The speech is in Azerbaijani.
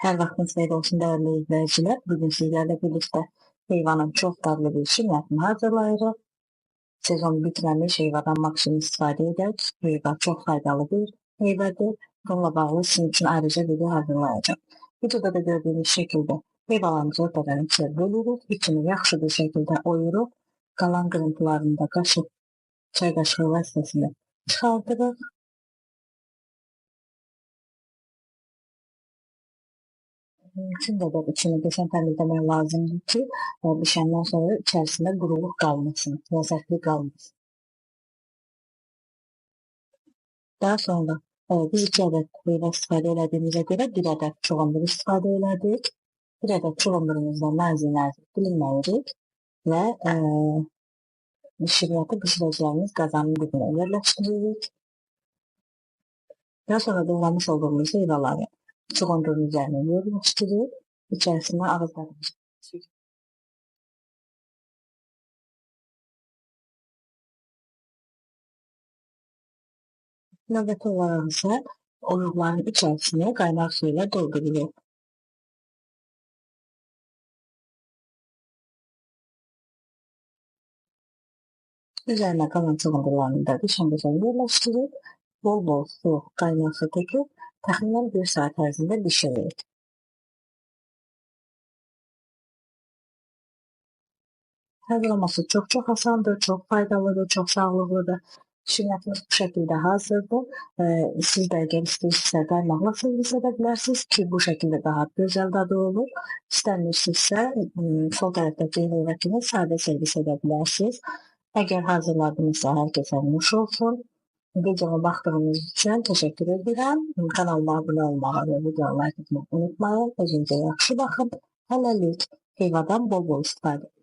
Hər vaxtınız xeyir olsun, dəyərli izləyicilər. Bugün sizlərlə birlikdə heyvanın çox dadlı bir şirniyyatını hazırlayırıq. Sezon bitməmiş heyvadan maksimum istifadə edək. Heyva çox faydalı bir heyvadır. Bununla bağlı sizin üçün ayrıca video hazırlayacağım. Videoda da gördüyünüz şəkildə heyvalarımızı ortadan ikiyə bölürük. İçini yaxşı bir şəkildə oyuruq. Qalan qırıntılarını da qaşıq, çay qaşığı vasitəsilə çıxardırıq. Mümkün qədər içini qəşəng təmizləmək lazımdır ki, bişəndən sonra içərisində quruluq qalmasın, ləzzətli qalmasın. Daha sonra biz 2 ədəd heyva istifadə elədiyimizə görə 1 ədəd çuğundur istifadə elədik. 1 ədəd çuğundurumuzda nazik dilimləyirik və şirniyyatı bişirəcəyimiz qazanın dibinə yerləşdiririk. Daha sonra doğramış olduğumuz heyvaları çuğundurun üzərinə yerləşdirib, içərisinə ağızlarımızı açırıq. Növbəti olaraq isə oyuqların içərisini qaynaq su ilə doldururuq. Üzərinə qalan çuğundurlarını da qəşəng yerləşdirib, bol su, qaynaq su töküb, təxminən 1 saat ərzində bişiririk. Hazırlaması çox asandır, çox faydalıdır, çox sağlıqlıdır. Şirniyyatımız bu şəkildə hazırdır. Siz də əgər istəyirsinizsə qaymaqla servis edə bilərsiniz ki, bu şəkildə daha gözəl dadı olur. İstəmirsinizsə sol tərəfdəki heyva kimi sadə servis edə bilərsiniz. Əgər hazırladınızsa hər kəsə nuş olsun. Videoma baxdığınız üçün təşəkkür edirəm. Kanalıma abunə olmağı və videomu like etməyi unutmayın. Özünüzə yaxşı baxın. Hələlik heyvadan bol istifadə edin.